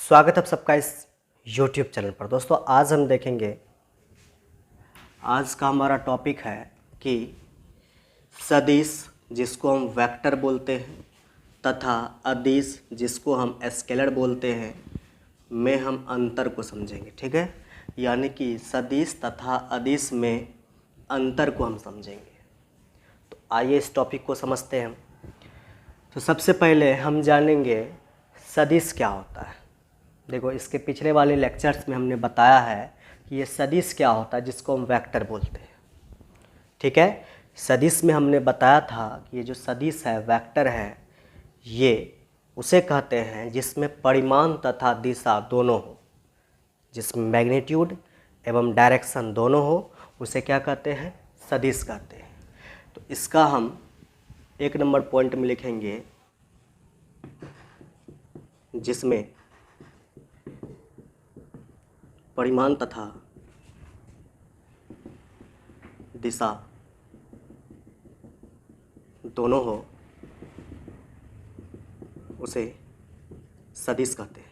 स्वागत है आप सबका इस YouTube चैनल पर। दोस्तों आज हम देखेंगे, आज का हमारा टॉपिक है कि सदिश जिसको हम वेक्टर बोलते हैं तथा अदिश जिसको हम स्केलर बोलते हैं में हम अंतर को समझेंगे। ठीक है, यानी कि सदिश तथा अदिश में अंतर को हम समझेंगे। तो आइए इस टॉपिक को समझते हैं हम। तो सबसे पहले हम जानेंगे सदिश क्या होता है। देखो, इसके पिछले वाले लेक्चर्स में हमने बताया है कि ये सदिश क्या होता है जिसको हम वेक्टर बोलते हैं। ठीक है, सदिश में हमने बताया था कि ये जो सदिश है, वेक्टर है, ये उसे कहते हैं जिसमें परिमाण तथा दिशा दोनों हो, जिसमें मैग्नीट्यूड एवं डायरेक्शन दोनों हो, उसे क्या कहते हैं? सदिश कहते हैं। तो इसका हम 1 नंबर पॉइंट में लिखेंगे, जिसमें परिमाण तथा दिशा दोनों हो, उसे सदिश कहते हैं।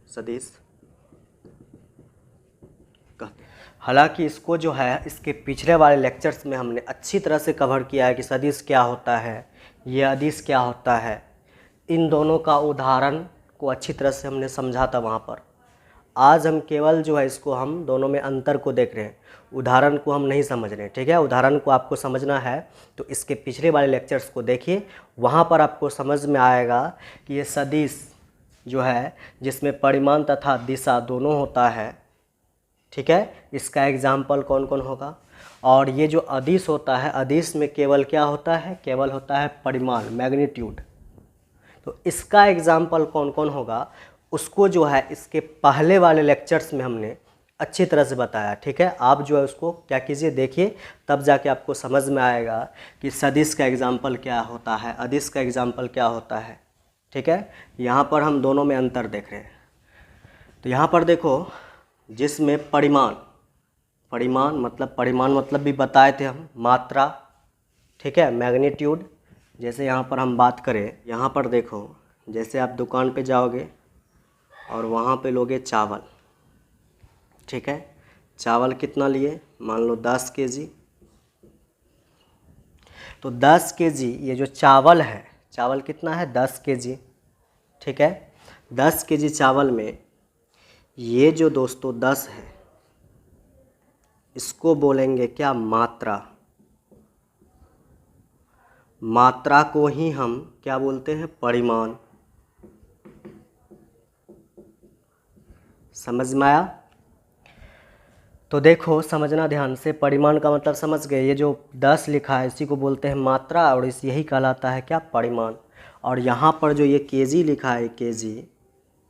सदिश कहते हैं। हालांकि इसको जो है, इसके पिछले वाले लेक्चर्स में हमने अच्छी तरह से कवर किया है कि सदिश क्या होता है, ये अदिश क्या होता है। इन दोनों का उदाहरण को अच्छी तरह से हमने समझा था वहाँ पर। आज हम केवल जो है इसको हम दोनों में अंतर को देख रहे हैं, उदाहरण को हम नहीं समझ रहे हैं। ठीक है, उदाहरण को आपको समझना है तो इसके पिछले वाले लेक्चर्स को देखिए, वहाँ पर आपको समझ में आएगा कि ये सदिश जो है जिसमें परिमाण तथा दिशा दोनों होता है। ठीक है, इसका एग्जाम्पल कौन कौन होगा। और ये जो अदिश होता है, अदिश में केवल क्या होता है? केवल होता है परिमाण, मैग्नीट्यूड। तो इसका एग्जाम्पल कौन कौन होगा, उसको जो है इसके पहले वाले लेक्चर्स में हमने अच्छी तरह से बताया। ठीक है, आप जो है उसको क्या कीजिए, देखिए, तब जाके आपको समझ में आएगा कि सदिश का एग्जाम्पल क्या होता है, अदिश का एग्जाम्पल क्या होता है। ठीक है, यहाँ पर हम दोनों में अंतर देख रहे हैं। तो यहाँ पर देखो, जिसमें परिमाण, परिमाण मतलब भी बताए थे हम, मात्रा। ठीक है, मैग्नीट्यूड। जैसे यहाँ पर हम बात करें, यहाँ पर देखो, जैसे आप दुकान पे जाओगे और वहाँ पे लोगे चावल। ठीक है, चावल कितना लिए? मान लो 10 केजी। तो 10 केजी ये जो चावल है, चावल कितना है? 10 केजी। ठीक है, 10 केजी चावल में ये जो दोस्तों 10 है, इसको बोलेंगे क्या? मात्रा। मात्रा को ही हम क्या बोलते हैं? परिमाण। समझ में आया? तो देखो, समझना ध्यान से, परिमाण का मतलब समझ गए। ये जो 10 लिखा है इसी को बोलते हैं मात्रा, और इस यही कहलाता है क्या? परिमाण। और यहाँ पर जो ये केजी लिखा है, केजी,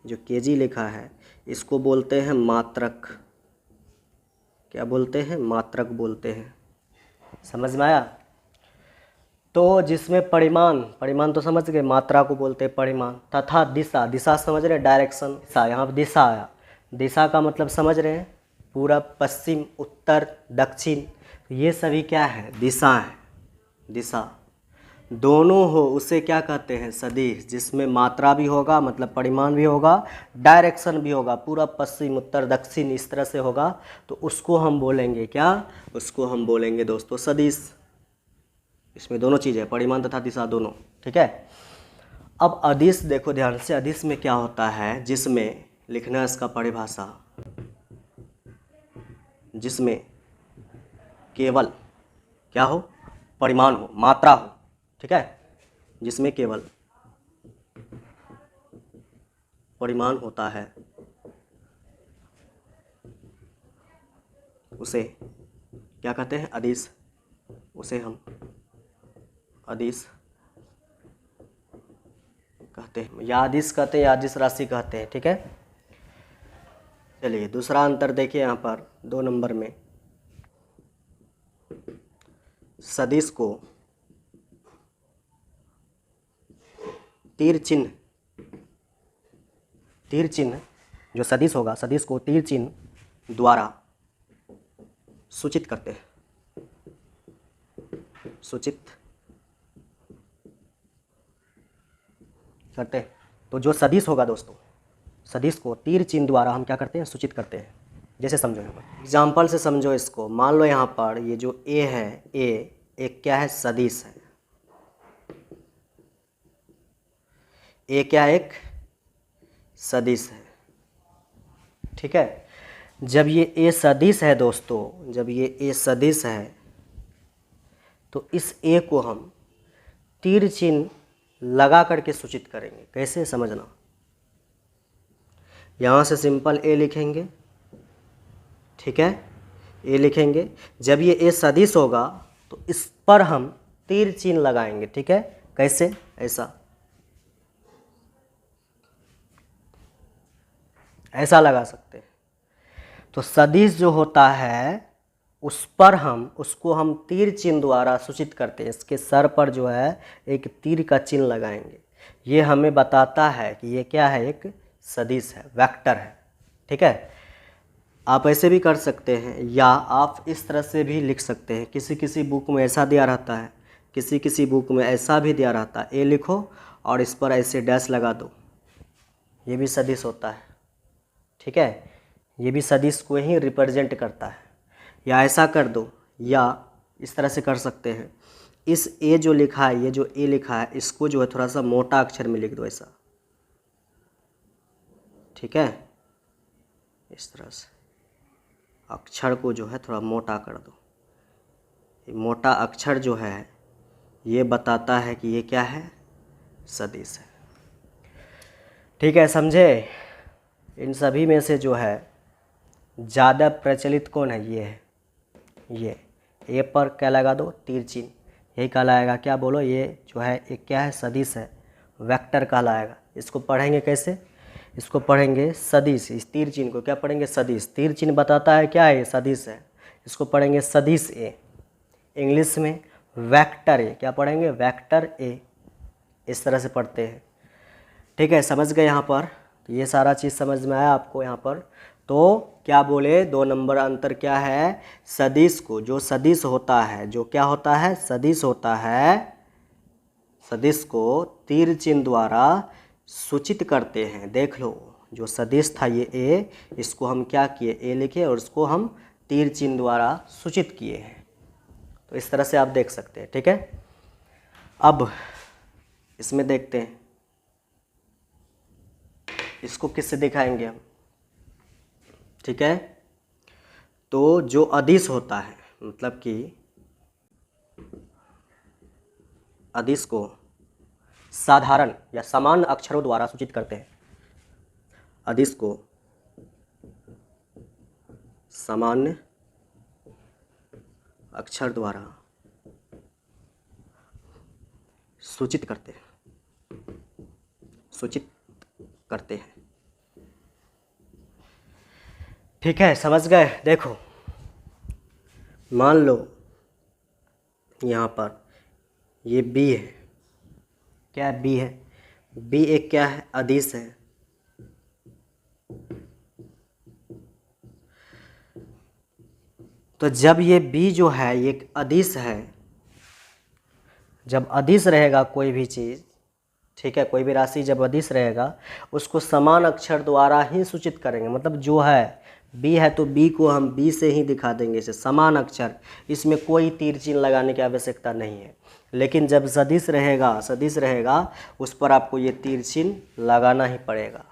जो केजी लिखा है, इसको बोलते हैं मात्रक। क्या बोलते हैं? मात्रक बोलते हैं। समझ में आया? तो जिसमें परिमाण, परिमाण तो समझ गए, मात्रा को बोलते हैं परिमाण, तथा दिशा, दिशा समझ रहे हैं, डायरेक्शन। दिशा, यहाँ पर दिशा आया, दिशा का मतलब समझ रहे हैं, पूरब, पश्चिम, उत्तर, दक्षिण, ये सभी क्या है? दिशा है। दिशा दोनों हो उसे क्या कहते हैं? सदिश। जिसमें मात्रा भी होगा, मतलब परिमाण भी होगा, डायरेक्शन भी होगा, पूरब, पश्चिम, उत्तर, दक्षिण, इस तरह से होगा, तो उसको हम बोलेंगे क्या? उसको हम बोलेंगे दोस्तों सदिश। इसमें दोनों चीज़ है, परिमाण तथा दिशा दोनों। ठीक है, अब अदिश देखो ध्यान से, अदिश में क्या होता है? जिसमें लिखना है इसका परिभाषा, जिसमें केवल क्या हो? परिमाण हो, मात्रा हो। ठीक है, जिसमें केवल परिमाण होता है, उसे क्या कहते हैं? अदिश। उसे हम अदिश कहते हैं, या अदिश कहते हैं, या अदिश राशि कहते हैं। ठीक है, चलिए दूसरा अंतर देखिए यहाँ पर 2 नंबर में। सदिश को तीर चिन्ह, तीर चिन्ह जो सदिश होगा, सदिश को तीर चिन्ह द्वारा सूचित करते हैं, सूचित करते हैं। तो जो सदिश होगा दोस्तों, सदिश को तीर चिन्ह द्वारा हम क्या करते हैं, सूचित करते हैं। जैसे समझो यहाँ पर एग्जाम्पल से समझो इसको। मान लो यहाँ पर ये जो ए है, ए एक क्या है, सदिश है। ए क्या एक सदिश है, ठीक है। जब ये ए सदिश है दोस्तों, जब ये ए सदिश है तो इस ए को हम तीर चिन्ह लगा करके सूचित करेंगे। कैसे समझना, यहाँ से सिंपल ए लिखेंगे, ठीक है, ए लिखेंगे। जब ये ए सदिश होगा तो इस पर हम तीर चिन्ह लगाएंगे, ठीक है। कैसे, ऐसा ऐसा लगा सकते हैं। तो सदिश जो होता है उस पर उसको हम तीर चिन्ह द्वारा सूचित करते हैं। इसके सर पर जो है एक तीर का चिन्ह लगाएंगे। ये हमें बताता है कि ये क्या है, एक सदिश है, वेक्टर है, ठीक है। आप ऐसे भी कर सकते हैं या आप इस तरह से भी लिख सकते हैं। किसी किसी बुक में ऐसा दिया रहता है, किसी किसी बुक में ऐसा भी दिया रहता है। ए लिखो और इस पर ऐसे डैश लगा दो, ये भी सदिश होता है, ठीक है। ये भी सदिश को ही रिप्रेजेंट करता है। या ऐसा कर दो, या इस तरह से कर सकते हैं। इस ए जो लिखा है, ये जो ए लिखा है, इसको जो है थोड़ा सा मोटा अक्षर में लिख दो ऐसा, ठीक है। इस तरह से अक्षर को जो है थोड़ा मोटा कर दो। ये मोटा अक्षर जो है ये बताता है कि ये क्या है, सदिश है, ठीक है, समझे। इन सभी में से जो है ज़्यादा प्रचलित कौन है, ये है। ये ए पर क्या लगा दो, तीर चिन्ह, यही कहलाएगा क्या, बोलो, ये जो है एक क्या है, सदिश है, वेक्टर कहलाएगा। इसको पढ़ेंगे कैसे, इसको पढ़ेंगे सदिश। इस तीर चिन्ह को क्या पढ़ेंगे, सदिश। तीर चिन्ह बताता है क्या है, सदिश है। इसको पढ़ेंगे सदिश ए, इंग्लिश में वेक्टर ए। क्या पढ़ेंगे, वेक्टर ए। इस तरह से पढ़ते हैं, ठीक है। समझ गए यहाँ पर, तो ये सारा चीज़ समझ में आया आपको यहाँ पर। तो क्या बोले, 2 नंबर अंतर क्या है, सदिश को, जो सदिश होता है, जो क्या होता है, सदिश होता है, सदिश को तीर चिन्ह द्वारा सूचित करते हैं। देख लो, जो सदिश था ये ए, इसको हम क्या किए, ए लिखे और इसको हम तीर चिन्ह द्वारा सूचित किए हैं। तो इस तरह से आप देख सकते हैं, ठीक है। अब इसमें देखते हैं, इसको किससे दिखाएंगे हम, ठीक है। तो जो अदिश होता है, मतलब कि अदिश को साधारण या सामान्य अक्षरों द्वारा सूचित करते हैं। अदिश को सामान्य अक्षर द्वारा सूचित करते हैं, सूचित करते हैं, ठीक है। समझ गए। देखो, मान लो यहाँ पर ये बी है, क्या बी है, बी एक क्या है, अदिश है। तो जब ये बी जो है ये एक अदिश है, जब अदिश रहेगा कोई भी चीज़, ठीक है, कोई भी राशि जब अदिश रहेगा उसको समान अक्षर द्वारा ही सूचित करेंगे। मतलब जो है बी है तो बी को हम बी से ही दिखा देंगे, इसे समान अक्षर, इसमें कोई तीर चिन्ह लगाने की आवश्यकता नहीं है। लेकिन जब सदिश रहेगा, सदिश रहेगा, उस पर आपको ये तीर चिन्ह लगाना ही पड़ेगा,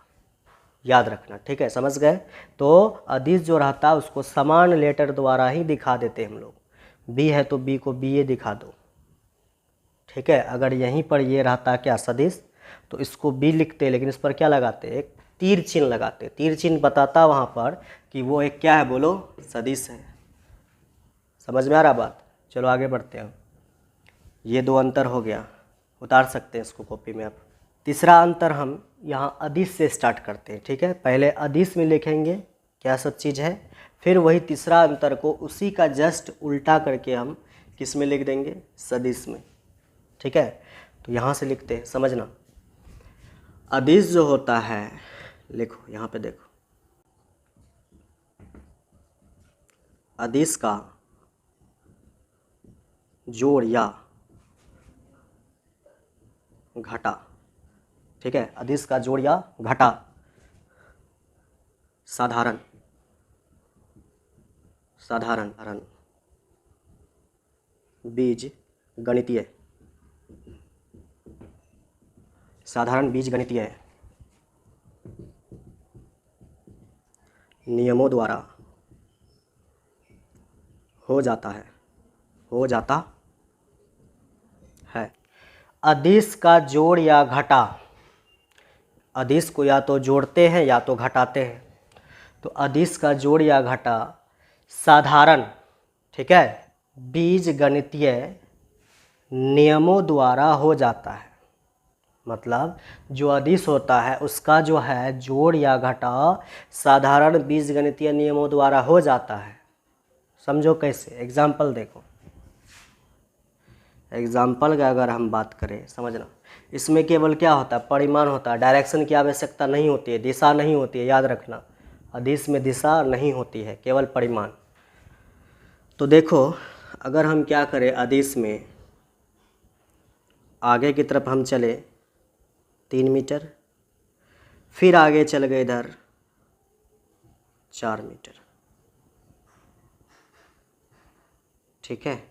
याद रखना, ठीक है। समझ गए। तो अदिश जो रहता है उसको समान लेटर द्वारा ही दिखा देते हैं हम लोग। बी है तो बी को बी ए दिखा दो, ठीक है। अगर यहीं पर ये रहता क्या, सदिश, तो इसको बी लिखते, लेकिन इस पर क्या लगाते, एक तीर चिन्ह लगाते। तीर चिन्ह बताता वहाँ पर कि वो एक क्या है, बोलो, सदिश है। समझ में आ रहा बात। चलो आगे बढ़ते हैं। ये 2 अंतर हो गया, उतार सकते हैं इसको कॉपी में आप। तीसरा अंतर हम यहाँ अदिश से स्टार्ट करते हैं, ठीक है। पहले अदिश में लिखेंगे क्या सब चीज़ है, फिर वही तीसरा अंतर को उसी का जस्ट उल्टा करके हम किस में लिख देंगे, सदिश में, ठीक है। तो यहाँ से लिखते हैं, समझना। अदिश जो होता है, लिखो यहाँ पे देखो, अदिश का जोड़ या घटा, ठीक है। अदिश का जोड़ या घटा साधारण साधारण बीज गणितीय साधारण बीज गणितीय नियमों द्वारा हो जाता है। अदिश का जोड़ या घटा, अदिश को या तो जोड़ते हैं या तो घटाते हैं, तो अदिश का जोड़ या घटा साधारण, ठीक है, बीज गणितीय नियमों द्वारा हो जाता है। मतलब जो अदिश होता है उसका जो है जोड़ या घटा साधारण बीज गणितीय नियमों द्वारा हो जाता है। समझो कैसे, एग्जाम्पल देखो। एग्जाम्पल का अगर हम बात करें, समझना, इसमें केवल क्या होता है, परिमाण होता है, डायरेक्शन की आवश्यकता नहीं होती है, दिशा नहीं होती है, याद रखना, अदिश में दिशा नहीं होती है, केवल परिमाण। तो देखो अगर हम क्या करें, अदिश में आगे की तरफ हम चले 3 मीटर, फिर आगे चल गए इधर 4 मीटर, ठीक है।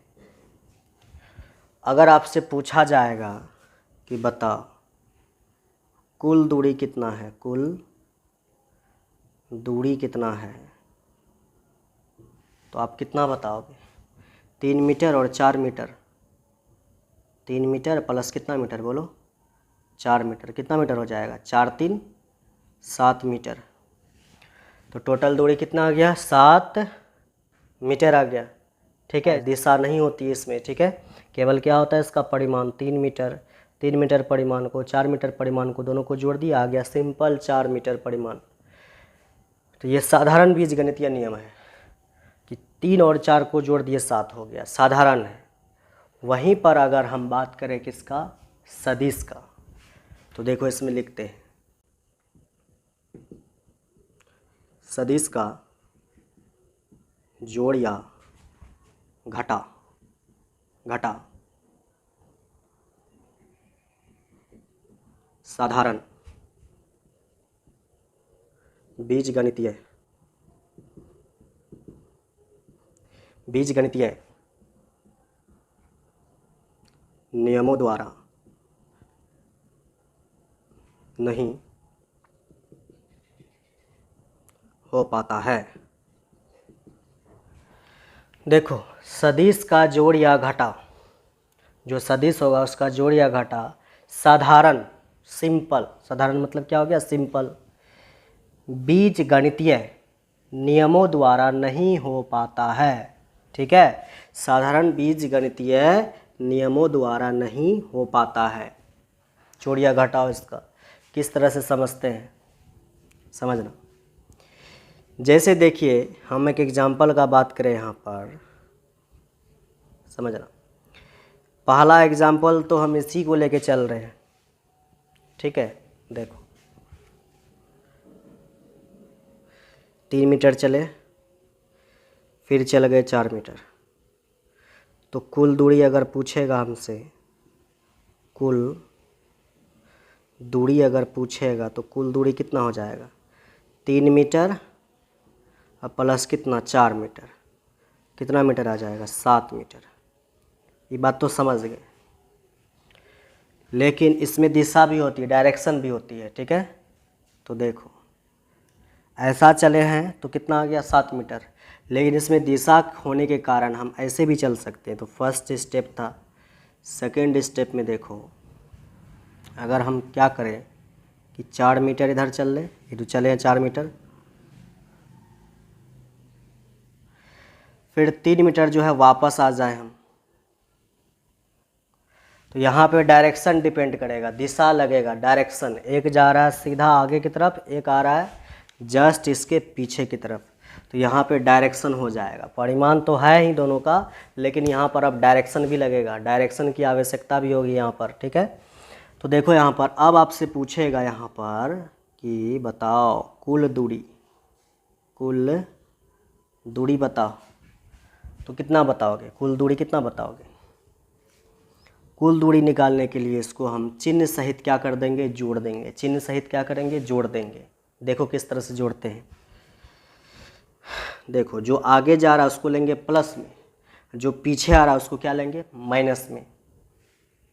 अगर आपसे पूछा जाएगा कि बताओ कुल दूरी कितना है, कुल दूरी कितना है, तो आप कितना बताओगे? 3 मीटर और 4 मीटर, 3 मीटर प्लस कितना मीटर बोलो, 4 मीटर, कितना मीटर हो जाएगा, 4 3 7 मीटर। तो टोटल दूरी कितना आ गया, 7 मीटर आ गया, ठीक है। दिशा नहीं होती है इसमें, ठीक है, केवल क्या होता है इसका परिमाण 3 मीटर, 3 मीटर परिमाण को 4 मीटर परिमाण को दोनों को जोड़ दिया, आ गया सिंपल 4 मीटर परिमाण। तो ये साधारण बीजगणितीय नियम है कि 3 और 4 को जोड़ दिए 7 हो गया, साधारण है। वहीं पर अगर हम बात करें किसका, सदिश का, तो देखो इसमें लिखते हैं सदिश का जोड़ या घटा साधारण बीजगणितीय नियमों द्वारा नहीं हो पाता है। देखो सदिश का जोड़ या घटा, जो सदिश होगा उसका जोड़ या घटा साधारण, सिंपल, साधारण मतलब क्या हो गया, सिंपल, बीज गणितीय नियमों द्वारा नहीं हो पाता है, ठीक है। साधारण बीज गणितीय नियमों द्वारा नहीं हो पाता है। जोड़ या घटाओ इसका किस तरह से समझते हैं, समझना। जैसे देखिए हम एक एग्जाम्पल का बात करें यहाँ पर, समझना। पहला एग्जाम्पल तो हम इसी को लेके चल रहे हैं, ठीक है। देखो 3 मीटर चले, फिर चल गए 4 मीटर, तो कुल दूरी अगर पूछेगा हमसे, कुल दूरी अगर पूछेगा तो कुल दूरी कितना हो जाएगा, 3 मीटर और प्लस कितना 4 मीटर, कितना मीटर आ जाएगा, 7 मीटर। ये बात तो समझ गए। लेकिन इसमें दिशा भी होती है, डायरेक्शन भी होती है, ठीक है। तो देखो ऐसा चले हैं तो कितना आ गया, 7 मीटर, लेकिन इसमें दिशा होने के कारण हम ऐसे भी चल सकते हैं। तो फर्स्ट स्टेप था, सेकंड स्टेप में देखो अगर हम क्या करें कि 4 मीटर इधर चल लें, ये तो चले हैं 4 मीटर, फिर 3 मीटर जो है वापस आ जाए हम, तो यहाँ पे डायरेक्शन डिपेंड करेगा, दिशा लगेगा, डायरेक्शन, एक जा रहा है सीधा आगे की तरफ, एक आ रहा है जस्ट इसके पीछे की तरफ, तो यहाँ पे डायरेक्शन हो जाएगा। परिमाण तो है ही दोनों का, लेकिन यहाँ पर अब डायरेक्शन भी लगेगा, डायरेक्शन की आवश्यकता भी होगी यहाँ पर, ठीक है। तो देखो यहाँ पर अब आपसे पूछेगा यहाँ पर कि बताओ कुल दूरी बताओ, तो कितना बताओगे, कुल दूरी कितना बताओगे। कुल दूरी निकालने के लिए इसको हम चिन्ह सहित क्या कर देंगे, जोड़ देंगे। चिन्ह सहित क्या करेंगे, जोड़ देंगे। देखो किस तरह से जोड़ते हैं। देखो जो आगे जा रहा है उसको लेंगे प्लस में, जो पीछे आ रहा है उसको क्या लेंगे, माइनस में।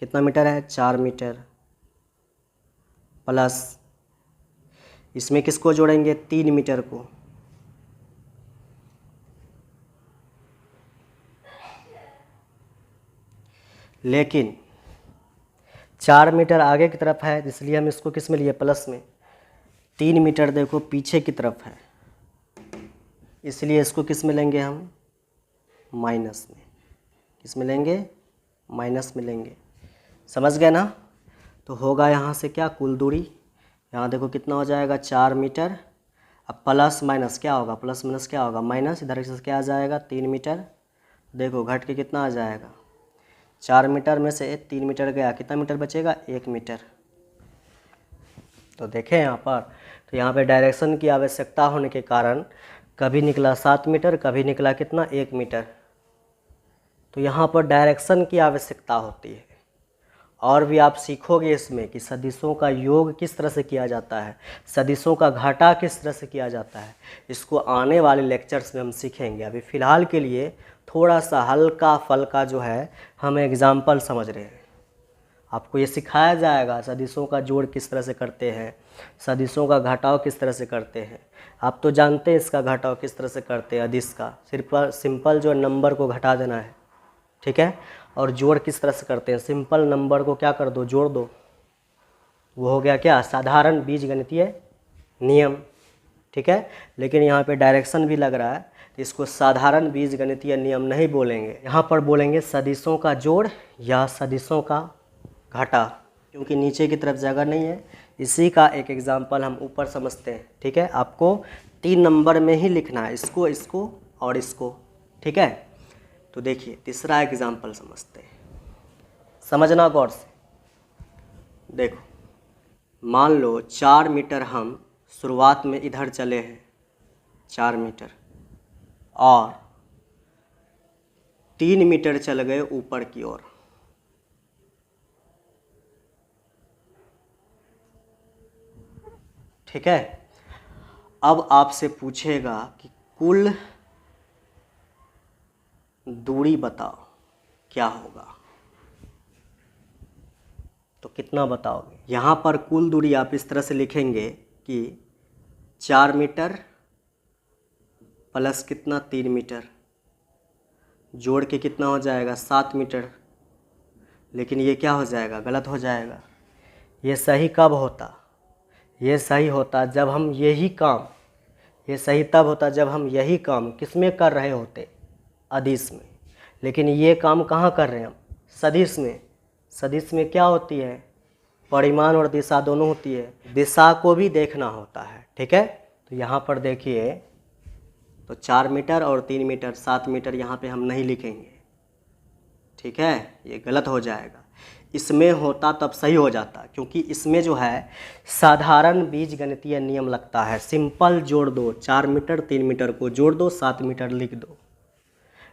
कितना मीटर है, 4 मीटर, प्लस इसमें किसको जोड़ेंगे, 3 मीटर को। लेकिन 4 मीटर आगे की तरफ है इसलिए हम इसको किस में लिए, प्लस में। 3 मीटर देखो पीछे की तरफ है इसलिए इसको किस में लेंगे हम, माइनस में। किस में लेंगे, माइनस में लेंगे। समझ गए ना। तो होगा यहाँ से क्या, कुल दूरी, यहाँ देखो कितना हो जाएगा, 4 मीटर। अब प्लस माइनस क्या होगा, प्लस माइनस क्या होगा, माइनस। इधर से क्या आ जाएगा, 3 मीटर। देखो घट के कितना आ जाएगा, 4 मीटर में से 3 मीटर गया, कितना मीटर बचेगा, 1 मीटर। तो देखें यहाँ पर, तो यहाँ पे डायरेक्शन की आवश्यकता होने के कारण कभी निकला 7 मीटर, कभी निकला कितना, 1 मीटर। तो यहाँ पर डायरेक्शन की आवश्यकता होती है। और भी आप सीखोगे इसमें कि सदिशों का योग किस तरह से किया जाता है, सदिशों का घाटा किस तरह से किया जाता है। इसको आने वाले लेक्चर्स में हम सीखेंगे। अभी फ़िलहाल के लिए थोड़ा सा हल्का फल्का जो है हम एग्जाम्पल समझ रहे हैं। आपको ये सिखाया जाएगा सदिशों का जोड़ किस तरह से करते हैं, सदिशों का घटाव किस तरह से करते हैं। आप तो जानते हैं इसका घटाव किस तरह से करते हैं, अदिश का सिर्फ सिंपल जो नंबर को घटा देना है, ठीक है। और जोड़ किस तरह से करते हैं, सिंपल नंबर को क्या कर दो, जोड़ दो। वो हो गया क्या, साधारण बीजगणितीय नियम, ठीक है। लेकिन यहाँ पे डायरेक्शन भी लग रहा है तो इसको साधारण बीजगणितीय नियम नहीं बोलेंगे, यहाँ पर बोलेंगे सदिशों का जोड़ या सदिशों का घटा, क्योंकि नीचे की तरफ जगह नहीं है। इसी का एक एग्जाम्पल हम ऊपर समझते हैं, ठीक है। आपको 3 नंबर में ही लिखना है, इसको, इसको और इसको, ठीक है। तो देखिए तीसरा एग्जाम्पल समझते हैं, समझना गौर से। देखो मान लो 4 मीटर हम शुरुआत में इधर चले हैं, 4 मीटर, और 3 मीटर चल गए ऊपर की ओर। ठीक है। अब आपसे पूछेगा कि कुल दूरी बताओ क्या होगा, तो कितना बताओगे। यहाँ पर कुल दूरी आप इस तरह से लिखेंगे कि 4 मीटर प्लस कितना, 3 मीटर, जोड़ के कितना हो जाएगा, 7 मीटर। लेकिन ये क्या हो जाएगा, गलत हो जाएगा। ये सही कब होता, ये सही होता जब हम यही काम, ये सही तब होता जब हम यही काम किस में कर रहे होते, अदिश में। लेकिन ये काम कहाँ कर रहे हैं हम, सदिश में। सदिश में क्या होती है, परिमाण और दिशा दोनों होती है, दिशा को भी देखना होता है, ठीक है। तो यहाँ पर देखिए, तो 4 मीटर और 3 मीटर, 7 मीटर यहाँ पे हम नहीं लिखेंगे, ठीक है, ये गलत हो जाएगा। इसमें होता तब सही हो जाता, क्योंकि इसमें जो है साधारण बीजगणितीय नियम लगता है। सिंपल जोड़ दो, 4 मीटर 3 मीटर को जोड़ दो, 7 मीटर लिख दो।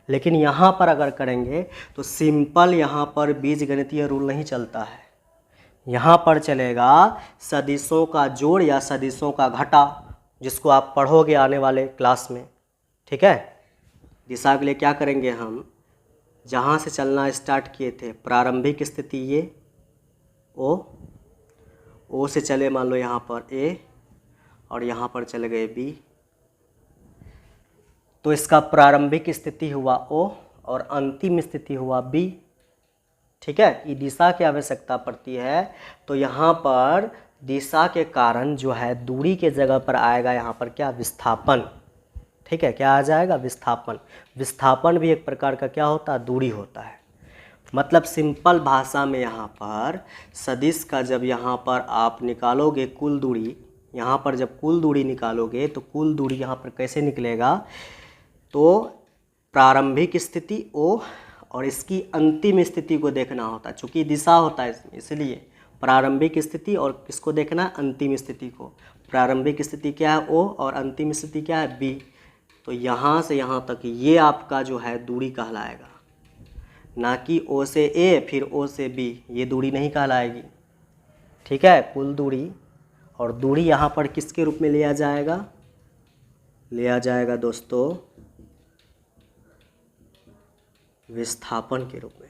लेकिन यहाँ पर अगर करेंगे तो सिंपल यहाँ पर बीजगणितीय रूल नहीं चलता है। यहाँ पर चलेगा सदिशों का जोड़ या सदिशों का घटा, जिसको आप पढ़ोगे आने वाले क्लास में, ठीक है। दिशा के लिए क्या करेंगे हम, जहाँ से चलना स्टार्ट किए थे प्रारंभिक स्थिति ये ओ से चले मान लो यहाँ पर ए, और यहाँ पर चले गए बी, तो इसका प्रारंभिक स्थिति हुआ ओ और अंतिम स्थिति हुआ बी, ठीक है। ये दिशा की आवश्यकता पड़ती है, तो यहाँ पर दिशा के कारण जो है दूरी के जगह पर आएगा यहाँ पर क्या, विस्थापन, ठीक है। क्या आ जाएगा, विस्थापन। विस्थापन भी एक प्रकार का क्या होता है, दूरी होता है। मतलब सिंपल भाषा में यहाँ पर सदिश का जब यहाँ पर आप निकालोगे कुल दूरी, यहाँ पर जब कुल दूरी निकालोगे तो कुल दूरी यहाँ पर कैसे निकलेगा, तो प्रारंभिक स्थिति ओ और इसकी अंतिम स्थिति को देखना होता है, चूँकि दिशा होता है इसमें, इसलिए प्रारंभिक स्थिति और किसको देखना है, अंतिम स्थिति को। प्रारंभिक स्थिति क्या है, ओ, और अंतिम स्थिति क्या है, बी। तो यहाँ से यहाँ तक ये आपका जो है दूरी कहलाएगा, ना कि ओ से ए फिर ओ से बी, ये दूरी नहीं कहलाएगी, ठीक है। कुल दूरी, और दूरी यहाँ पर किसके रूप में लिया जाएगा, लिया जाएगा दोस्तों विस्थापन के रूप में।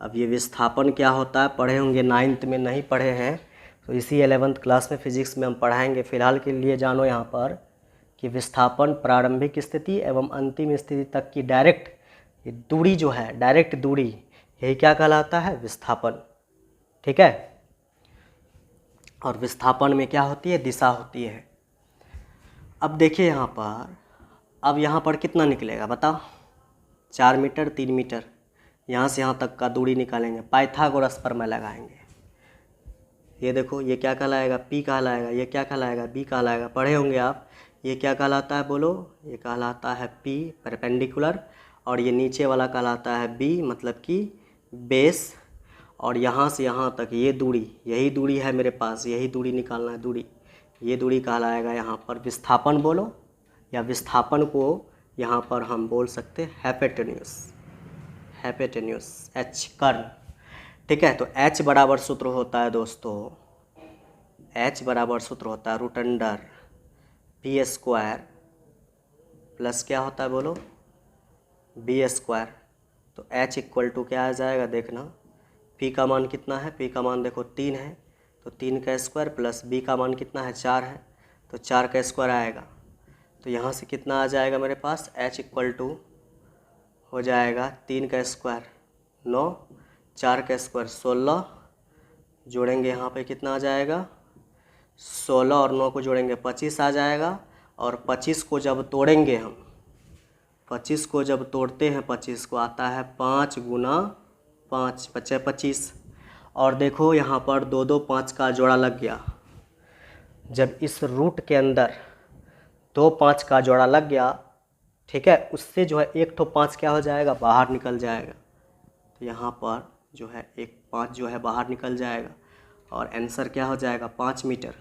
अब ये विस्थापन क्या होता है पढ़े होंगे, 9th में नहीं पढ़े हैं तो इसी 11th क्लास में फिजिक्स में हम पढ़ाएंगे। फिलहाल के लिए जानो यहाँ पर कि विस्थापन प्रारंभिक स्थिति एवं अंतिम स्थिति तक की डायरेक्ट ये दूरी जो है, डायरेक्ट दूरी, यही क्या कहलाता है? विस्थापन। ठीक है। और विस्थापन में क्या होती है? दिशा होती है। अब देखिए यहाँ पर, अब यहाँ पर कितना निकलेगा बताओ? 4 मीटर, 3 मीटर, यहाँ से यहाँ तक का दूरी निकालेंगे, पाइथागोरस प्रमेय लगाएंगे। ये देखो, ये क्या कहलाएगा? P कहलाएगा। ये क्या कहलाएगा? B कहलाएगा। पढ़े होंगे आप। ये क्या कहलाता है बोलो? ये कहलाता है P परपेंडिकुलर, और ये नीचे वाला कहलाता है B मतलब कि बेस। और यहाँ से यहाँ तक ये दूरी, यही दूरी है मेरे पास, यही दूरी निकालना है दूरी। ये दूरी कहलाएगा यहाँ पर विस्थापन बोलो, या विस्थापन को यहाँ पर हम बोल सकते हैं हैपेटेन्यूस, H कर्व। ठीक है। तो H बराबर सूत्र होता है दोस्तों, H बराबर सूत्र होता है root under P square plus क्या होता है बोलो? B square. तो H इक्वल टू क्या आ जाएगा देखना, P का मान कितना है? P का मान देखो 3 है, तो 3 का स्क्वायर प्लस B का मान कितना है? 4 है, तो 4 का स्क्वायर आएगा। तो यहाँ से कितना आ जाएगा मेरे पास? H इक्वल टू हो जाएगा 3 का स्क्वायर 9, 4 का स्क्वायर 16, जोड़ेंगे यहाँ पे कितना आ जाएगा? 16 और 9 को जोड़ेंगे 25 आ जाएगा। और 25 को जब तोड़ेंगे हम, 25 को जब तोड़ते हैं, 25 को आता है 5 गुना 5, 5 25। और देखो यहाँ पर 2 2 5 का जोड़ा लग गया। जब इस रूट के अंदर 2 5 का जोड़ा लग गया, ठीक है, उससे जो है एक ठो 5 क्या हो जाएगा? बाहर निकल जाएगा। तो यहाँ पर जो है एक 5 जो है बाहर निकल जाएगा, और आंसर क्या हो जाएगा? 5 मीटर।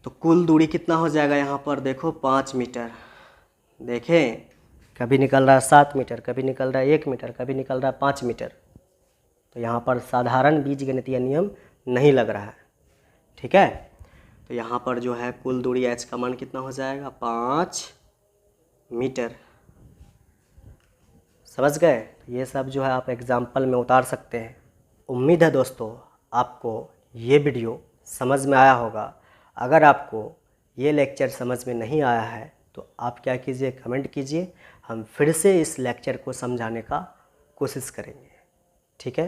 तो कुल दूरी कितना हो जाएगा यहाँ पर? देखो 5 मीटर। देखें, कभी निकल रहा है 7 मीटर, कभी निकल रहा है 1 मीटर, कभी निकल रहा है 5 मीटर। तो यहाँ पर साधारण बीजगणितीय नियम नहीं लग रहा है। ठीक है। तो यहाँ पर जो है कुल दूरी H का मान कितना हो जाएगा? 5 मीटर। समझ गए? ये सब जो है आप एग्जाम्पल में उतार सकते हैं। उम्मीद है दोस्तों आपको ये वीडियो समझ में आया होगा। अगर आपको ये लेक्चर समझ में नहीं आया है तो आप क्या कीजिए? कमेंट कीजिए, हम फिर से इस लेक्चर को समझाने का कोशिश करेंगे। ठीक है।